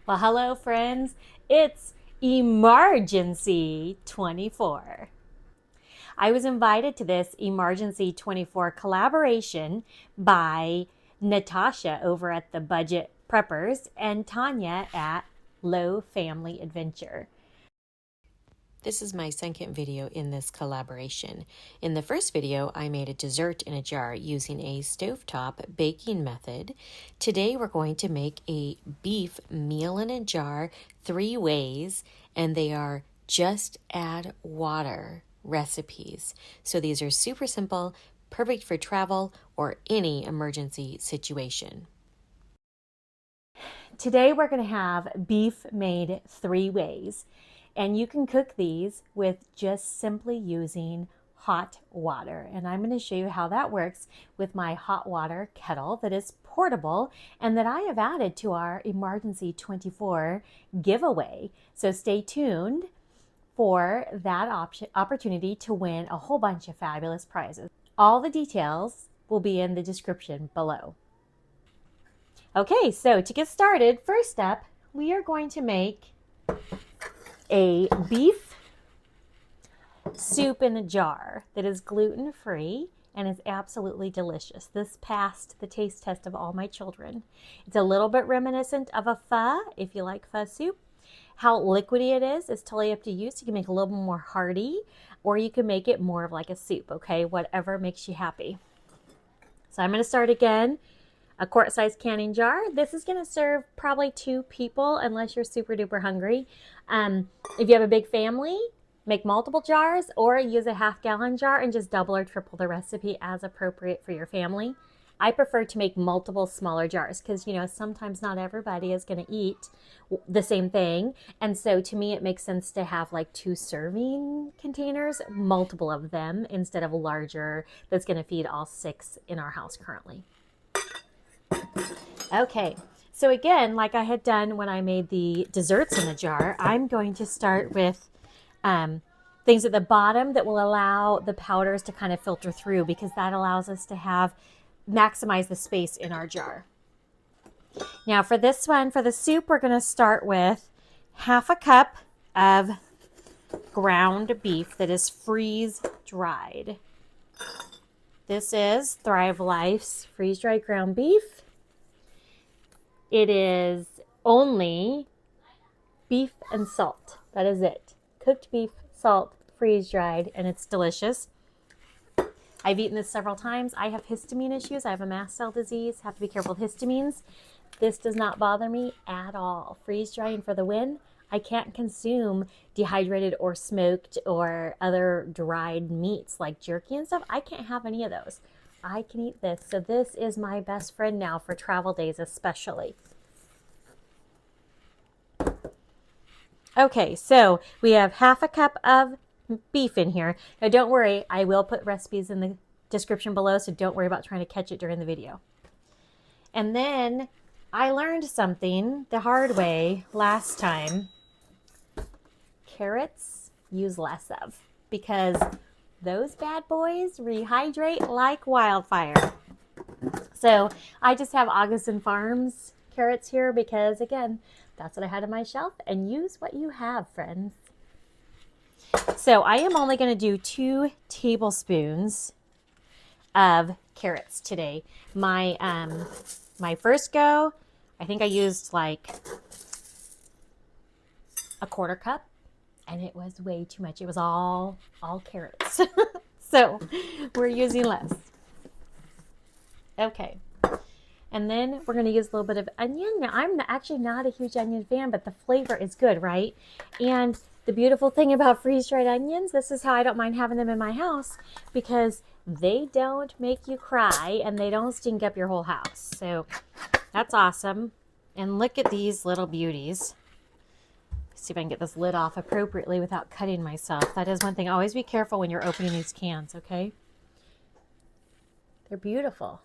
Well, hello, friends. It's EMarchency24. I was invited to this EMarchency24 collaboration by Natasha over at the Budget Preppers and Tanya at Lowe Family Adventure. This is my second video in this collaboration. In the first video, I made a dessert in a jar using a stovetop baking method. Today, we're going to make a beef meal in a jar 3 ways, and they are just add water recipes. So these are super simple, perfect for travel or any emergency situation. Today, we're going to have beef made 3 ways. And you can cook these with just simply using hot water. And I'm going to show you how that works with my hot water kettle that is portable and that I have added to our EMarchency24 giveaway. So stay tuned for that opportunity to win a whole bunch of fabulous prizes. All the details will be in the description below. Okay, so to get started, first up, we are going to make a beef soup in a jar that is gluten-free and is absolutely delicious. This passed the taste test of all my children. It's a little bit reminiscent of a pho, if you like pho soup. How liquidy it is totally up to you. So you can make it a little more hearty, or you can make it more of like a soup, okay? Whatever makes you happy. So I'm going to start again. A quart-sized canning jar. This is going to serve probably 2 people unless you're super duper hungry. If you have a big family, make multiple jars or use a 1/2 gallon jar and just double or triple the recipe as appropriate for your family. I prefer to make multiple smaller jars because, sometimes not everybody is going to eat the same thing. And so to me, it makes sense to have like 2 serving containers, multiple of them instead of a larger that's going to feed all 6 in our house currently. Okay, so again, like I had done when I made the desserts in the jar, I'm going to start with things at the bottom that will allow the powders to kind of filter through because that allows us to maximize the space in our jar. Now for this one, for the soup, we're going to start with 1/2 cup of ground beef that is freeze dried. This is Thrive Life's freeze-dried ground beef. It is only beef and salt. That is it. Cooked beef, salt, freeze-dried, and it's delicious. I've eaten this several times. I have histamine issues. I have a mast cell disease. Have to be careful with histamines. This does not bother me at all. Freeze-drying for the win. I can't consume dehydrated or smoked or other dried meats like jerky and stuff. I can't have any of those. I can eat this. So this is my best friend now for travel days especially. Okay, so we have 1/2 cup of beef in here. Now don't worry, I will put recipes in the description below, so don't worry about trying to catch it during the video. And then I learned something the hard way last time. Carrots, use less of because those bad boys rehydrate like wildfire. So I just have Augustin Farms carrots here because, again, that's what I had on my shelf, and use what you have, friends. So I am only going to do 2 tablespoons of carrots today. My first go, I think I used like a 1/4 cup. And it was way too much. It was all carrots. So we're using less. Okay. And then we're going to use a little bit of onion. Now, I'm actually not a huge onion fan, but the flavor is good, right? And the beautiful thing about freeze-dried onions, this is how I don't mind having them in my house, because they don't make you cry and they don't stink up your whole house. So that's awesome. And look at these little beauties. See if I can get this lid off appropriately without cutting myself. That is one thing. Always be careful when you're opening these cans, okay? They're beautiful.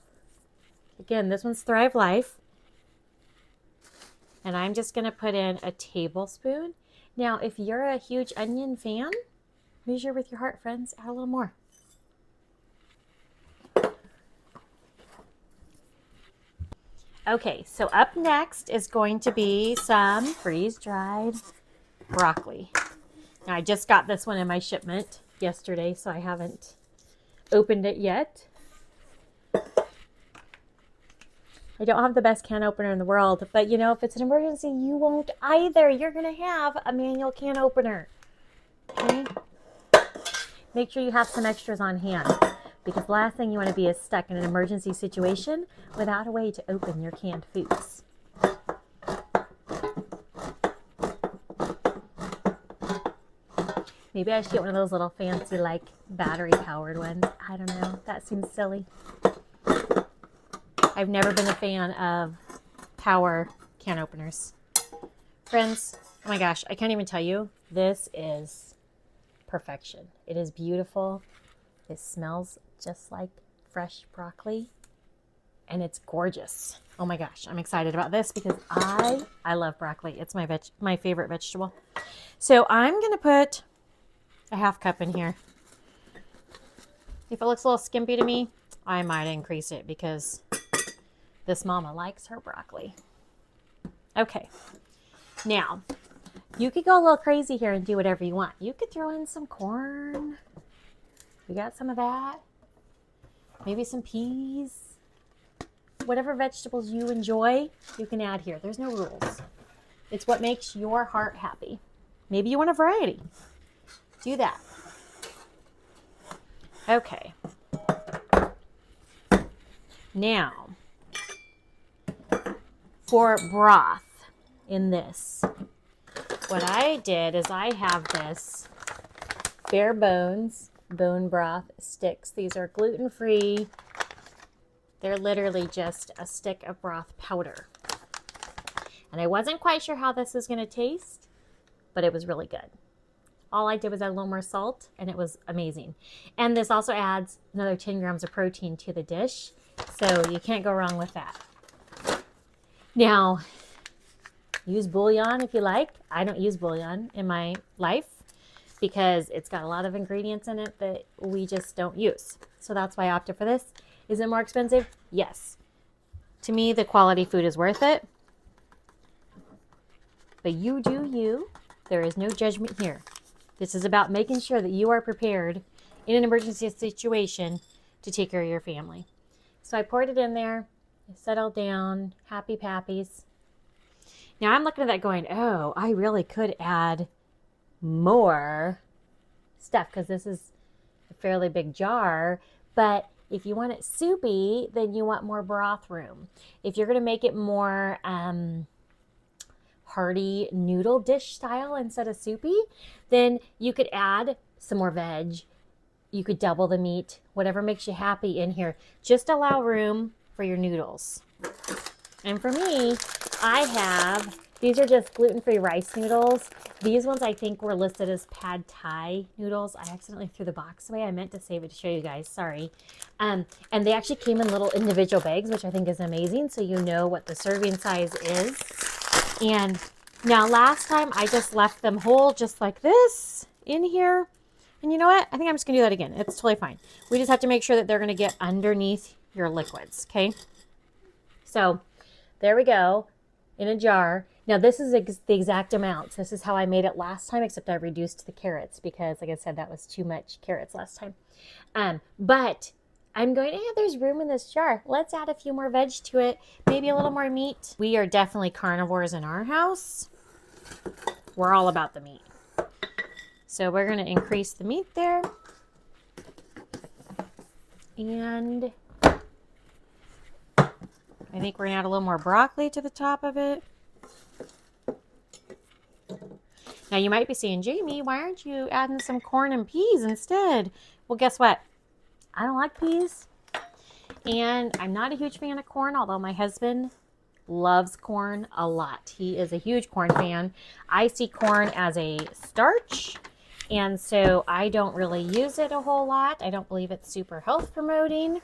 Again, this one's Thrive Life. And I'm just going to put in a tablespoon. Now, if you're a huge onion fan, measure with your heart, friends. Add a little more. Okay, so up next is going to be some freeze-dried broccoli. Now, I just got this one in my shipment yesterday, so I haven't opened it yet. I don't have the best can opener in the world, but you know, if it's an emergency, you won't either. You're going to have a manual can opener. Okay? Make sure you have some extras on hand, because the last thing you want to be is stuck in an emergency situation without a way to open your canned foods. Maybe I should get one of those little fancy, like, battery-powered ones. I don't know. That seems silly. I've never been a fan of power can openers. Friends, oh my gosh, I can't even tell you. This is perfection. It is beautiful. It smells just like fresh broccoli. And it's gorgeous. Oh my gosh, I'm excited about this because I love broccoli. It's my favorite vegetable. So I'm going to put a half cup in here. If it looks a little skimpy to me, I might increase it because this mama likes her broccoli. Okay. Now, you could go a little crazy here and do whatever you want. You could throw in some corn. We got some of that. Maybe some peas. Whatever vegetables you enjoy, you can add here. There's no rules. It's what makes your heart happy. Maybe you want a variety. Do that. Okay. Now, for broth in this, what I did is I have this bare bones bone broth sticks. These are gluten-free. They're literally just a stick of broth powder. And I wasn't quite sure how this was going to taste, but it was really good. All I did was add a little more salt, and it was amazing. And this also adds another 10 grams of protein to the dish, so you can't go wrong with that. Now, use bouillon if you like. I don't use bouillon in my life because it's got a lot of ingredients in it that we just don't use. So that's why I opted for this. Is it more expensive? Yes. To me, the quality food is worth it. But you do you. There is no judgment here. This is about making sure that you are prepared in an emergency situation to take care of your family. So I poured it in there. I settled down. Happy pappies. Now I'm looking at that going, oh, I really could add more stuff because this is a fairly big jar. But if you want it soupy, then you want more broth room. If you're going to make it more hearty noodle dish style instead of soupy, then you could add some more veg. You could double the meat, whatever makes you happy in here. Just allow room for your noodles. And for me, these are just gluten-free rice noodles. These ones I think were listed as pad thai noodles. I accidentally threw the box away. I meant to save it to show you guys, sorry. And they actually came in little individual bags, which I think is amazing, so you know what the serving size is. And now last time I just left them whole just like this in here. And you know what? I think I'm just going to do that again. It's totally fine. We just have to make sure that they're going to get underneath your liquids, okay? So there we go in a jar. Now this is the exact amount. This is how I made it last time, except I reduced the carrots because, like I said, that was too much carrots last time. But I'm going, there's room in this jar. Let's add a few more veg to it. Maybe a little more meat. We are definitely carnivores in our house. We're all about the meat. So we're going to increase the meat there. And I think we're going to add a little more broccoli to the top of it. Now you might be saying, Jamie, why aren't you adding some corn and peas instead? Well, guess what? I don't like peas. And I'm not a huge fan of corn, although my husband loves corn a lot. He is a huge corn fan. I see corn as a starch, and so I don't really use it a whole lot. I don't believe it's super health promoting.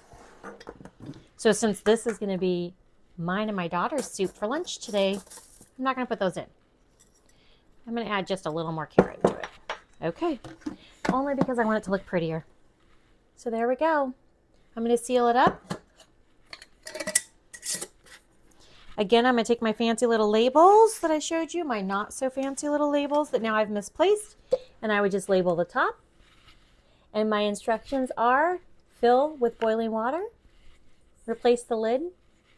So since this is going to be mine and my daughter's soup for lunch today, I'm not going to put those in. I'm going to add just a little more carrot to it. Okay. Only because I want it to look prettier. So there we go. I'm going to seal it up. Again, I'm going to take my fancy little labels that I showed you, my not so fancy little labels that now I've misplaced, and I would just label the top. And my instructions are fill with boiling water, replace the lid,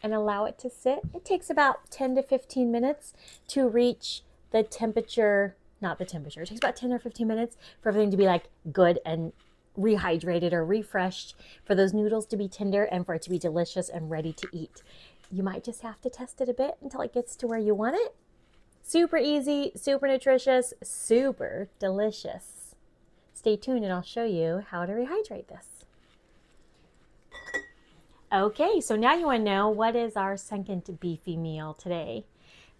and allow it to sit. It takes about 10 to 15 minutes to reach the temperature, not the temperature, it takes about 10 or 15 minutes for everything to be like good and rehydrated or refreshed, for those noodles to be tender and for it to be delicious and ready to eat. You might just have to test it a bit until it gets to where you want it. Super easy, super nutritious, super delicious. Stay tuned and I'll show you how to rehydrate this. Okay, so now you want to know what is our second beefy meal today.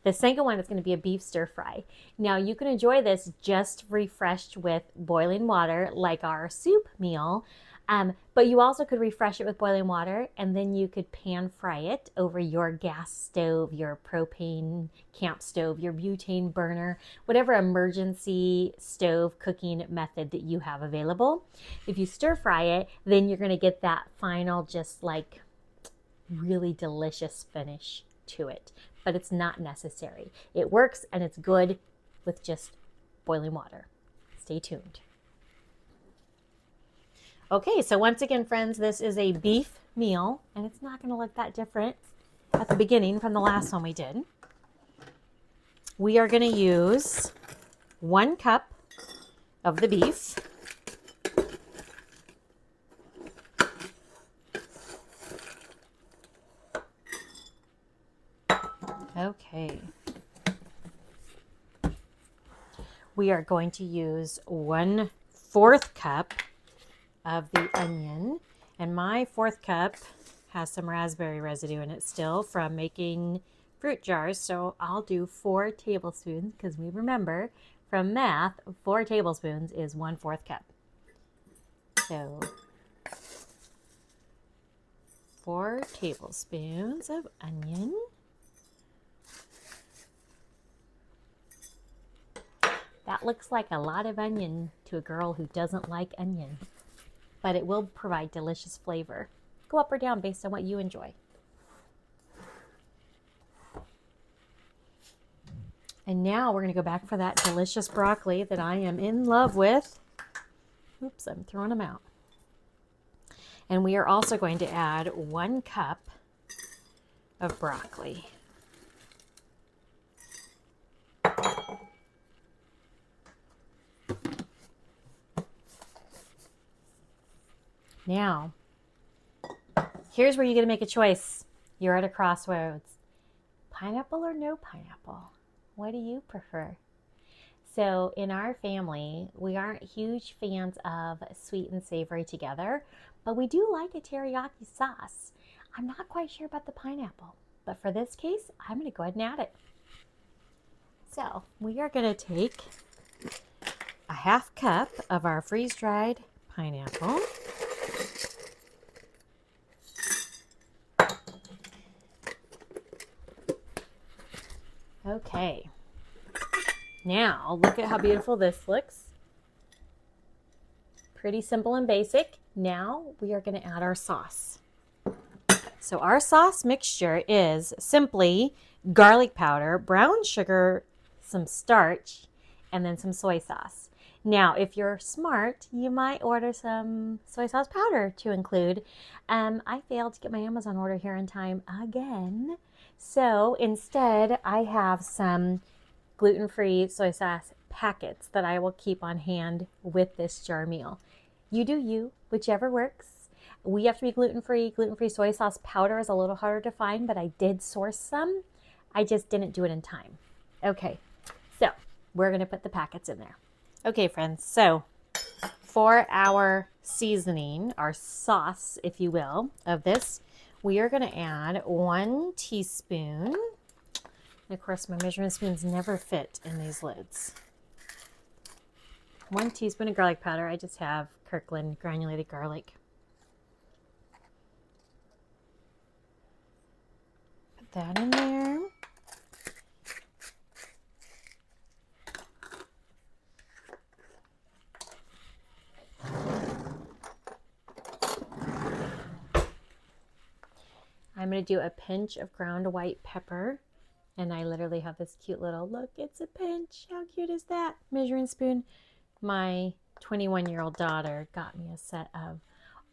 The second one is going to be a beef stir fry. Now you can enjoy this just refreshed with boiling water like our soup meal, but you also could refresh it with boiling water and then you could pan fry it over your gas stove, your propane camp stove, your butane burner, whatever emergency stove cooking method that you have available. If you stir fry it, then you're going to get that final just like really delicious finish to it. But it's not necessary. It works and it's good with just boiling water. Stay tuned. Okay, so once again, friends, this is a beef meal, and it's not going to look that different at the beginning from the last one we did. We are going to use 1 cup of the beef. Okay. We are going to use 1/4 cup of the onion, and my 4th cup has some raspberry residue in it still from making fruit jars, so I'll do 4 tablespoons because we remember from math 4 tablespoons is 1/4 cup. So 4 tablespoons of onion. That looks like a lot of onion to a girl who doesn't like onion, but it will provide delicious flavor. Go up or down based on what you enjoy. And now we're going to go back for that delicious broccoli that I am in love with. Oops, I'm throwing them out. And we are also going to add 1 cup of broccoli. Now, here's where you get to make a choice. You're at a crossroads. Pineapple or no pineapple? What do you prefer? So in our family, we aren't huge fans of sweet and savory together, but we do like a teriyaki sauce. I'm not quite sure about the pineapple, but for this case, I'm going to go ahead and add it. So we are going to take a 1/2 cup of our freeze-dried pineapple. Okay, now look at how beautiful this looks. Pretty simple and basic. Now we are going to add our sauce. So our sauce mixture is simply garlic powder, brown sugar, some starch, and then some soy sauce. Now, if you're smart, you might order some soy sauce powder to include. I failed to get my Amazon order here in time again. So instead, I have some gluten-free soy sauce packets that I will keep on hand with this jar meal. You do you, whichever works. We have to be gluten-free. Gluten-free soy sauce powder is a little harder to find, but I did source some. I just didn't do it in time. Okay, so we're going to put the packets in there. Okay, friends, so for our seasoning, our sauce, if you will, of this, we are going to add 1 teaspoon. And of course, my measuring spoons never fit in these lids. 1 teaspoon of garlic powder. I just have Kirkland granulated garlic. Put that in there. I'm going to do a pinch of ground white pepper. And I literally have this cute little, look, it's a pinch. How cute is that? Measuring spoon. My 21-year-old daughter got me a set of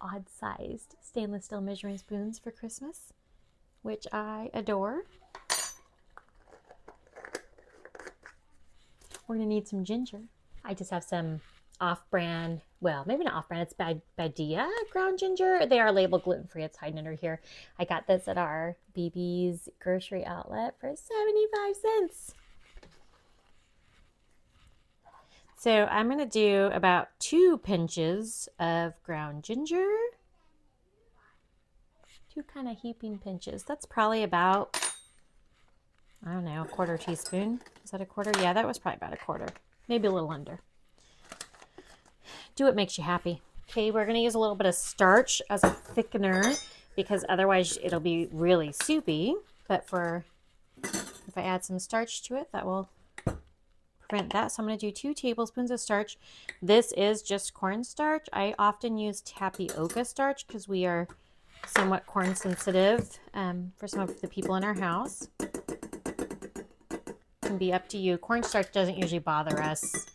odd-sized stainless steel measuring spoons for Christmas, which I adore. We're going to need some ginger. I just have some off-brand, well, maybe not off-brand, it's Badia ground ginger. They are labeled gluten-free. It's hiding under here. I got this at our BB's grocery outlet for 75 cents. So I'm going to do about 2 pinches of ground ginger. 2 kind of heaping pinches. That's probably about, I don't know, a 1/4 teaspoon. Is that a 1/4? Yeah, that was probably about a 1/4. Maybe a little under. Do what makes you happy. Okay, we're going to use a little bit of starch as a thickener because otherwise it'll be really soupy. But if I add some starch to it, that will prevent that. So I'm going to do 2 tablespoons of starch. This is just cornstarch. I often use tapioca starch because we are somewhat corn sensitive for some of the people in our house. Can be up to you. Cornstarch doesn't usually bother us.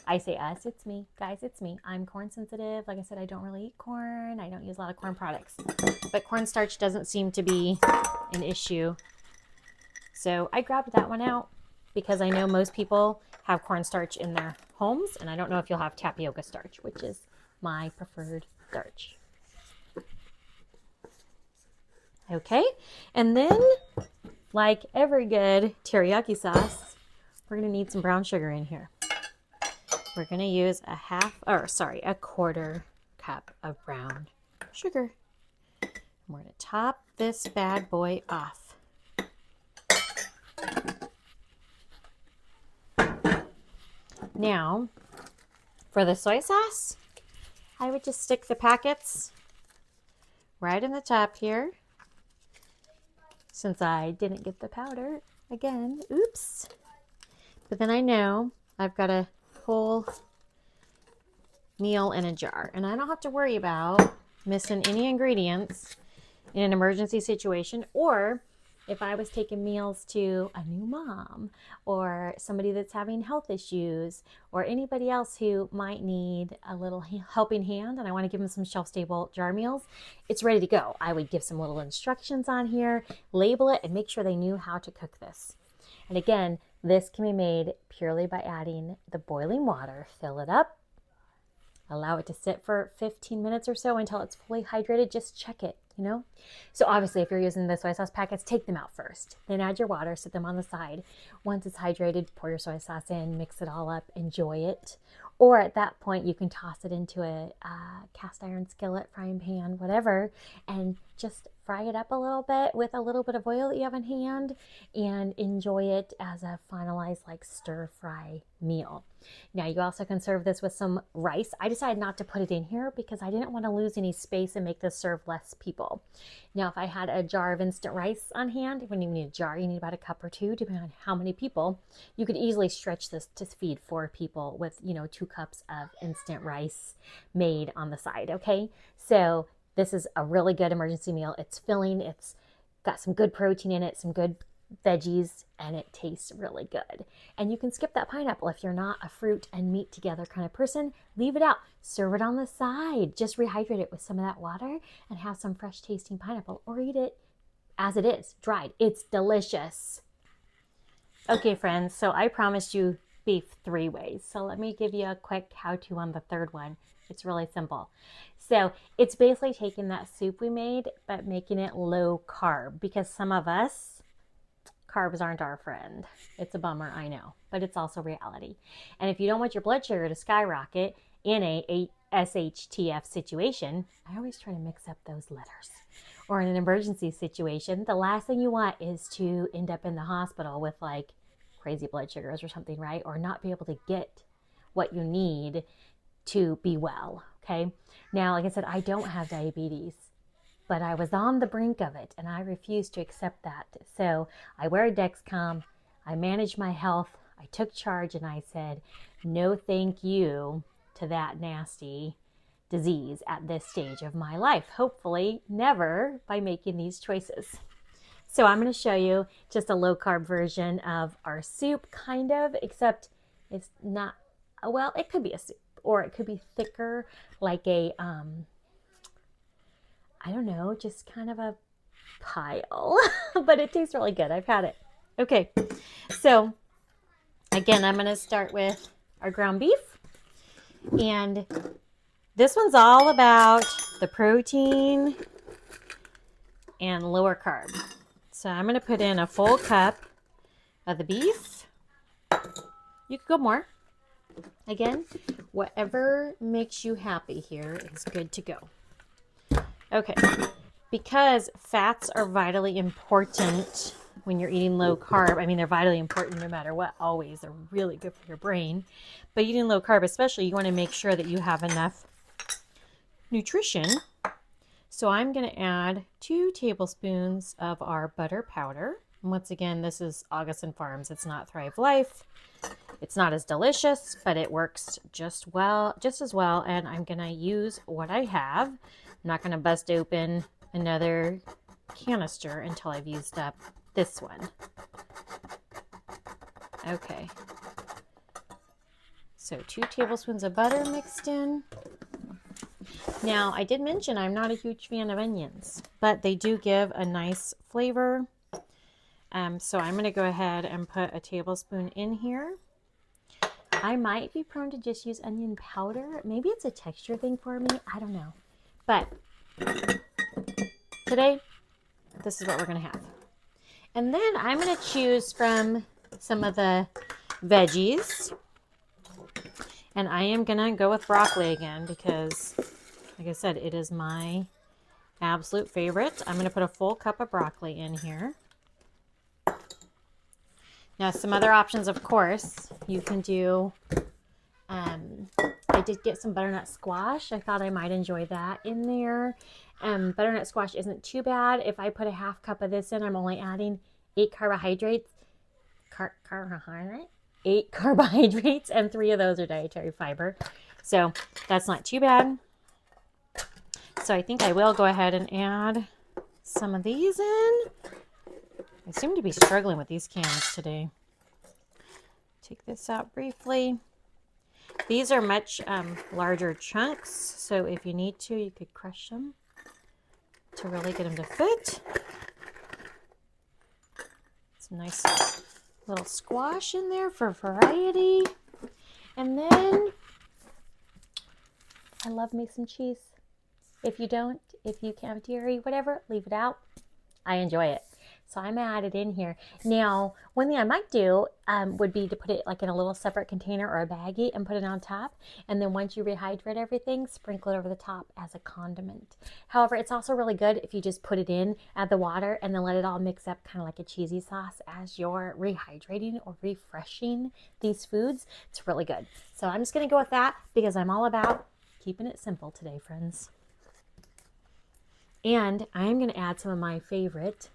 I say us, it's me. Guys, it's me. I'm corn sensitive. Like I said, I don't really eat corn. I don't use a lot of corn products. But cornstarch doesn't seem to be an issue. So I grabbed that one out because I know most people have cornstarch in their homes. And I don't know if you'll have tapioca starch, which is my preferred starch. Okay, and then like every good teriyaki sauce, we're going to need some brown sugar in here. We're going to use a 1/4 cup of brown sugar. And we're going to top this bad boy off. Now, for the soy sauce, I would just stick the packets right in the top here. Since I didn't get the powder, again, oops. But then I know I've got a whole meal in a jar. And I don't have to worry about missing any ingredients in an emergency situation, or if I was taking meals to a new mom or somebody that's having health issues or anybody else who might need a little helping hand and I want to give them some shelf-stable jar meals, it's ready to go. I would give some little instructions on here, label it, and make sure they knew how to cook this. And again, this can be made purely by adding the boiling water. Fill it up, allow it to sit for 15 minutes or so until it's fully hydrated. Just check it, you know? So obviously if you're using the soy sauce packets, take them out first. Then add your water, set them on the side. Once it's hydrated, pour your soy sauce in, mix it all up, enjoy it. Or at that point, you can toss it into a cast iron skillet, frying pan, whatever, and just fry it up a little bit with a little bit of oil that you have in hand and enjoy it as a finalized like stir fry meal. Now you also can serve this with some rice. I decided not to put it in here because I didn't want to lose any space and make this serve less people. Now if I had a jar of instant rice on hand, when you need a jar, you need about a cup or 2 depending on how many people. You could easily stretch this to feed 4 people with 2 cups of instant rice made on the side, okay? So this is a really good emergency meal. It's filling, it's got some good protein in it, some good veggies, and it tastes really good. And you can skip that pineapple if you're not a fruit and meat together kind of person. Leave it out. Serve it on the side. Just rehydrate it with some of that water and have some fresh tasting pineapple, or eat it as it is, dried. It's delicious. Okay, friends, so I promised you beef 3 ways. So let me give you a quick how-to on the 3rd one. It's really simple. So it's basically taking that soup we made, but making it low carb, because some of us, carbs aren't our friend. It's a bummer, I know, but it's also reality. And if you don't want your blood sugar to skyrocket in a SHTF situation, I always try to mix up those letters. Or in an emergency situation, the last thing you want is to end up in the hospital with like crazy blood sugars or something, right? Or not be able to get what you need to be well, okay? Now, like I said, I don't have diabetes, but I was on the brink of it and I refused to accept that. So I wear a Dexcom, I manage my health, I took charge and I said, no thank you to that nasty disease at this stage of my life. Hopefully never by making these choices. So I'm going to show you just a low carb version of our soup, kind of, except it's not, well, it could be a soup or it could be thicker, like a, I don't know, just kind of a pile, but it tastes really good. I've had it. Okay, so again, I'm going to start with our ground beef, and this one's all about the protein and lower carb. So I'm going to put in a full cup of the beef. You could go more. Again, whatever makes you happy here is good to go. Okay, because fats are vitally important when you're eating low carb. I mean, they're vitally important no matter what, always. They're really good for your brain. But eating low carb especially, you want to make sure that you have enough nutrition. So I'm going to add 2 tablespoons of our butter powder. And once again, this is August and Farms. It's not Thrive Life. It's not as delicious, but it works just as well. And I'm going to use what I have. I'm not going to bust open another canister until I've used up this one. Okay. So 2 tablespoons of butter mixed in. Now, I did mention I'm not a huge fan of onions, but they do give a nice flavor. So I'm going to go ahead and put a tablespoon in here. I might be prone to just use onion powder. Maybe it's a texture thing for me. I don't know. But today, this is what we're going to have. And then I'm going to choose from some of the veggies. And I am going to go with broccoli again because, like I said, it is my absolute favorite. I'm going to put a full cup of broccoli in here. Now, some other options, of course, you can do, I did get some butternut squash. I thought I might enjoy that in there. Butternut squash isn't too bad. If I put a half cup of this in, I'm only adding 8 carbohydrates. 8 carbohydrates, and 3 of those are dietary fiber. So that's not too bad. So I think I will go ahead and add some of these in. I seem to be struggling with these cans today. Take this out briefly. These are much larger chunks, so if you need to, you could crush them to really get them to fit. Some nice little squash in there for variety. And then I love me some cheese. If you don't, if you can't have dairy, whatever, leave it out. I enjoy it. So I'm going to add it in here. Now, one thing I might do would be to put it like in a little separate container or a baggie and put it on top. And then once you rehydrate everything, sprinkle it over the top as a condiment. However, it's also really good if you just put it in, add the water, and then let it all mix up kind of like a cheesy sauce as you're rehydrating or refreshing these foods. It's really good. So I'm just going to go with that because I'm all about keeping it simple today, friends. And I'm going to add some of my favorite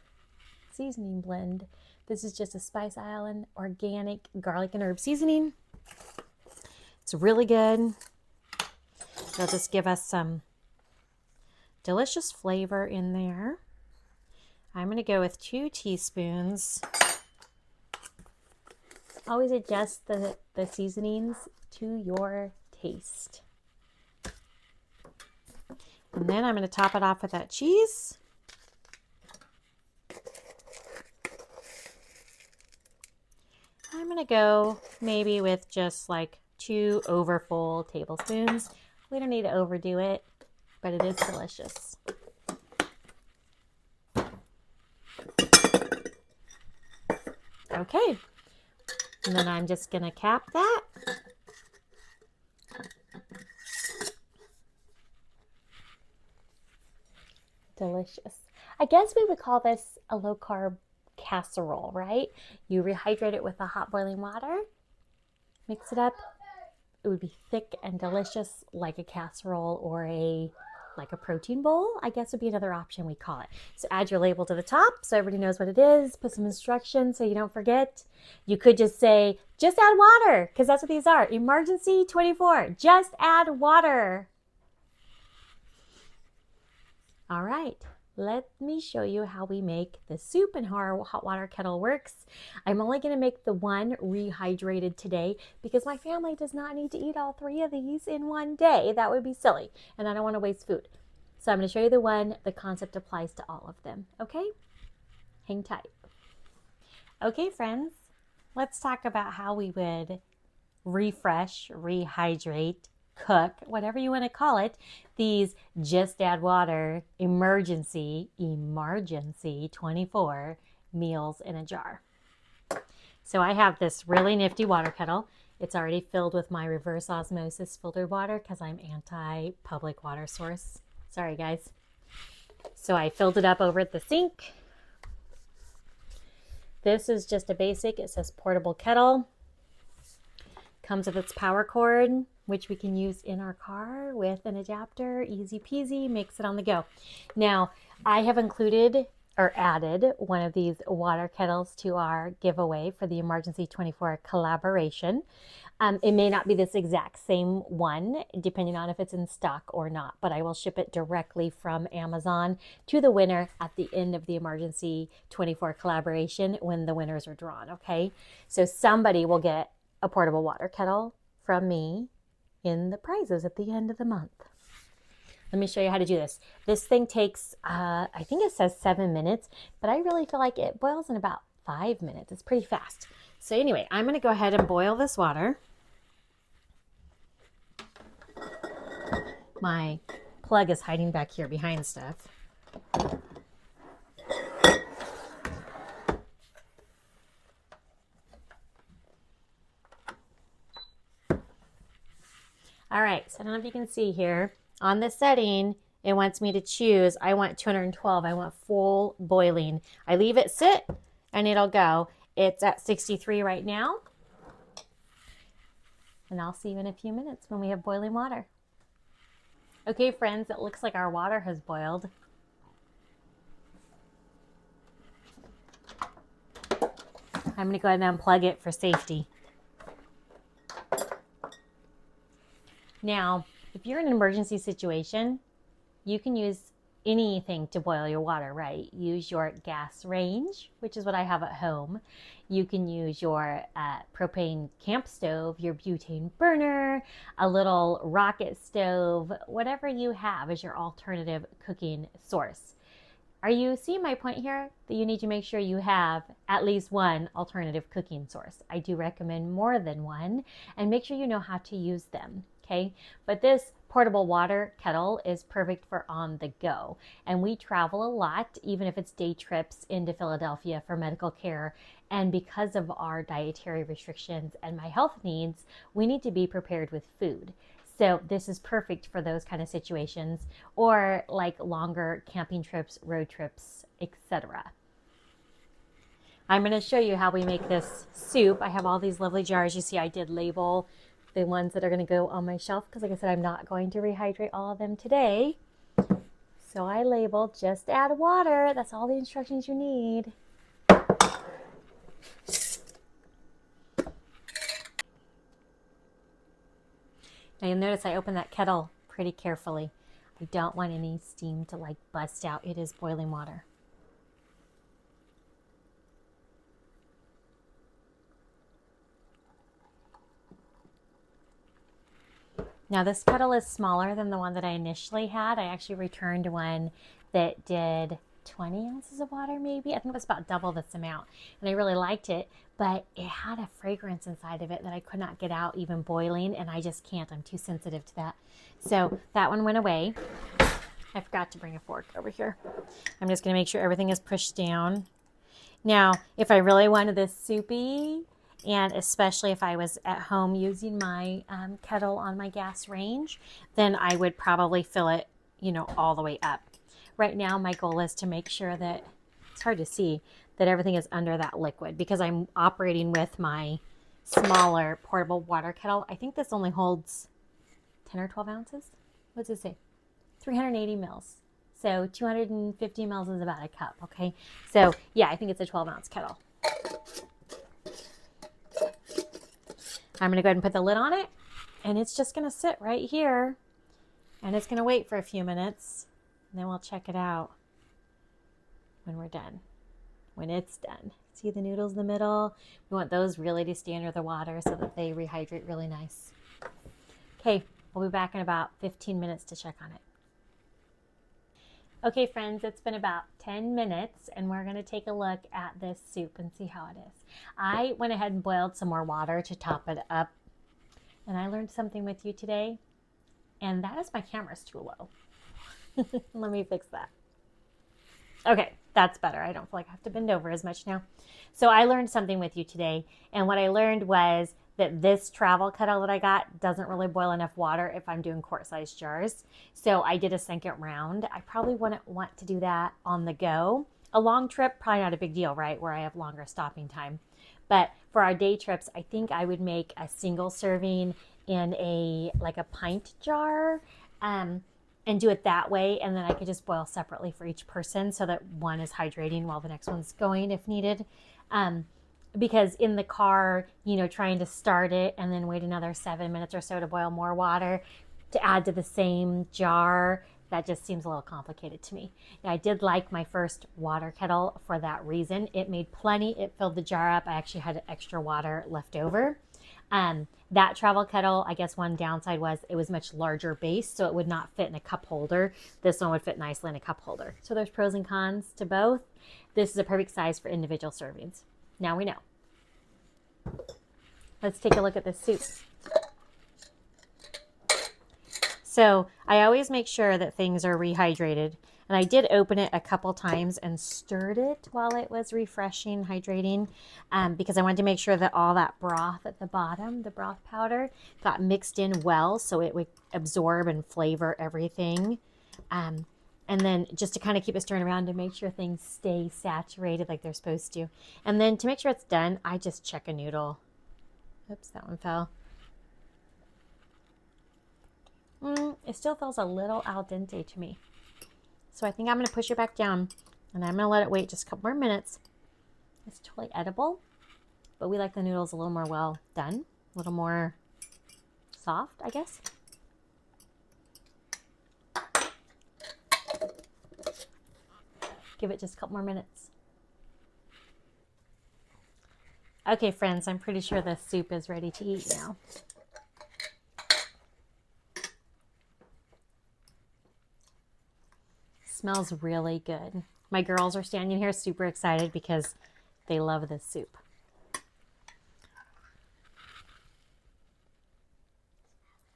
seasoning blend. This is just a Spice Island organic garlic and herb seasoning. It's really good. It'll just give us some delicious flavor in there. I'm going to go with 2 teaspoons. Always adjust the seasonings to your taste. And then I'm going to top it off with that cheese. I'm going to go maybe with just like 2 overfull tablespoons. We don't need to overdo it, but it is delicious. Okay. And then I'm just going to cap that. Delicious. I guess we would call this a low carb casserole, right? You rehydrate it with the hot boiling water, mix it up. It would be thick and delicious like a casserole or like a protein bowl, I guess would be another option we call it. So add your label to the top so everybody knows what it is. Put some instructions so you don't forget. You could just say, just add water, because that's what these are. EMarchency24, just add water. All right, let me show you how we make the soup and how our hot water kettle works. I'm only going to make the one rehydrated today because my family does not need to eat all 3 of these in one day. That would be silly, and I don't want to waste food. So I'm going to show you the one. The concept applies to all of them, okay? Hang tight. Okay, friends, let's talk about how we would refresh, rehydrate, cook, whatever you want to call it, these just add water EMarchency24 meals in a jar. So I have this really nifty water kettle. It's already filled with my reverse osmosis filtered water because I'm anti-public water source. Sorry, guys. So I filled it up over at the sink. This is just a basic, it says portable kettle. Comes with its power cord, which we can use in our car with an adapter. Easy peasy, makes it on the go. Now, I have included or added one of these water kettles to our giveaway for the EMarchency24 collaboration. It may not be this exact same one, depending on if it's in stock or not, but I will ship it directly from Amazon to the winner at the end of the EMarchency24 collaboration when the winners are drawn, okay? So somebody will get a portable water kettle from me in the prizes at the end of the month. Let me show you how to do this. This thing takes, I think it says 7 minutes, but I really feel like it boils in about 5 minutes. It's pretty fast. So anyway, I'm going to go ahead and boil this water. My plug is hiding back here behind stuff. All right, so I don't know if you can see here. On this setting, it wants me to choose. I want 212. I want full boiling. I leave it sit and it'll go. It's at 63 right now. And I'll see you in a few minutes when we have boiling water. Okay, friends, it looks like our water has boiled. I'm going to go ahead and unplug it for safety. Now, if you're in an emergency situation, you can use anything to boil your water, right? Use your gas range, which is what I have at home. You can use your propane camp stove, your butane burner, a little rocket stove, whatever you have as your alternative cooking source. Are you seeing my point here? That you need to make sure you have at least one alternative cooking source. I do recommend more than one, and make sure you know how to use them, okay? But this portable water kettle is perfect for on the go. And we travel a lot, even if it's day trips into Philadelphia for medical care. And because of our dietary restrictions and my health needs, we need to be prepared with food. So this is perfect for those kind of situations, or like longer camping trips, road trips, etc. I'm going to show you how we make this soup. I have all these lovely jars. You see, I did label the ones that are going to go on my shelf because, like I said, I'm not going to rehydrate all of them today. So I labeled just add water. That's all the instructions you need. Now you'll notice I opened that kettle pretty carefully. I don't want any steam to like bust out. It is boiling water. Now this kettle is smaller than the one that I initially had. I actually returned one that did 20 ounces of water maybe. I think it was about double this amount. And I really liked it, but it had a fragrance inside of it that I could not get out even boiling, and I just can't. I'm too sensitive to that. So that one went away. I forgot to bring a fork over here. I'm just going to make sure everything is pushed down. Now, if I really wanted this soupy, and especially if I was at home using my kettle on my gas range, then I would probably fill it, you know, all the way up. Right now, my goal is to make sure that, it's hard to see, that everything is under that liquid because I'm operating with my smaller portable water kettle. I think this only holds 10 or 12 ounces. What does it say? 380 mils. So 250 mils is about a cup, okay? So yeah, I think it's a 12-ounce kettle. I'm going to go ahead and put the lid on it, and it's just going to sit right here, and it's going to wait for a few minutes. And then we'll check it out when we're done, when it's done. See the noodles in the middle? We want those really to stay under the water so that they rehydrate really nice. Okay, we'll be back in about 15 minutes to check on it. Okay, friends, it's been about 10 minutes and we're going to take a look at this soup and see how it is. I went ahead and boiled some more water to top it up, and I learned something with you today, and that is my camera's too low. Let me fix that. Okay, that's better. I don't feel like I have to bend over as much now. So I learned something with you today, and what I learned was that this travel kettle that I got doesn't really boil enough water if I'm doing quart-sized jars. So I did a second round. I probably wouldn't want to do that on the go. A long trip, probably not a big deal, right? Where I have longer stopping time. But for our day trips, I think I would make a single serving in a pint jar, and do it that way. And then I could just boil separately for each person so that one is hydrating while the next one's going if needed. Because in the car, trying to start it and then wait another 7 minutes or so to boil more water to add to the same jar, that just seems a little complicated to me. Now, I did like my first water kettle for that reason. It made plenty. It filled the jar up. I actually had extra water left over. That travel kettle, I guess one downside was it was much larger base, so it would not fit in a cup holder. This one would fit nicely in a cup holder. So there's pros and cons to both. This is a perfect size for individual servings. Now we know. Let's take a look at this soup. So I always make sure that things are rehydrated. And I did open it a couple times and stirred it while it was refreshing, hydrating, because I wanted to make sure that all that broth at the bottom, the broth powder, got mixed in well so it would absorb and flavor everything. And then just to kind of keep it stirring around to make sure things stay saturated like they're supposed to. And then to make sure it's done, I just check a noodle. Oops, that one fell. It still feels a little al dente to me. So I think I'm going to push it back down, and I'm going to let it wait just a couple more minutes. It's totally edible, but we like the noodles a little more well done, a little more soft, I guess. Give it just a couple more minutes. Okay, friends, I'm pretty sure the soup is ready to eat now. Smells really good. My girls are standing here super excited because they love this soup.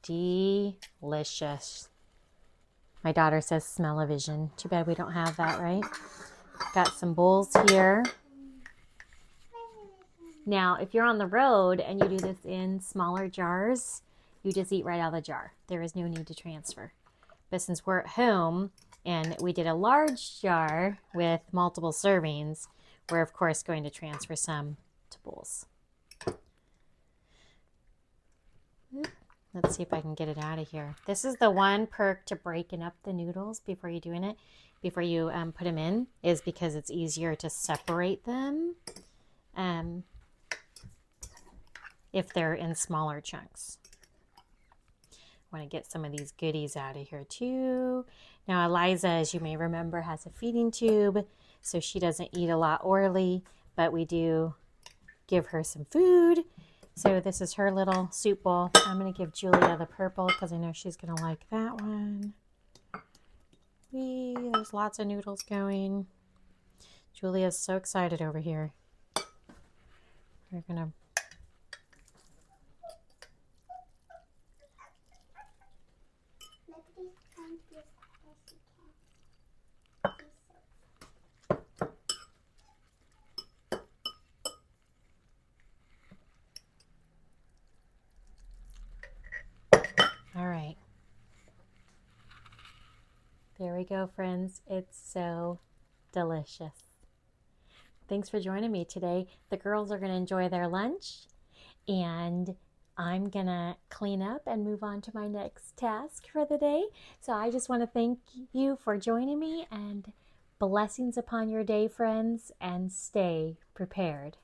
Delicious. My daughter says smell-o-vision. Too bad we don't have that, right? Got some bowls here. Now, if you're on the road and you do this in smaller jars, you just eat right out of the jar. There is no need to transfer. But since we're at home and we did a large jar with multiple servings, we're of course going to transfer some to bowls. Let's see if I can get it out of here. This is the one perk to breaking up the noodles before you doing it, before you put them in, is because it's easier to separate them if they're in smaller chunks. I want to get some of these goodies out of here too. Now Eliza, as you may remember, has a feeding tube, so she doesn't eat a lot orally, but we do give her some food. So this is her little soup bowl. I'm going to give Julia the purple because I know she's going to like that one. There's lots of noodles going. Julia's so excited over here. We're going to all right. There we go, friends. It's so delicious. Thanks for joining me today. The girls are going to enjoy their lunch, and I'm going to clean up and move on to my next task for the day. So I just want to thank you for joining me, and blessings upon your day, friends, and stay prepared.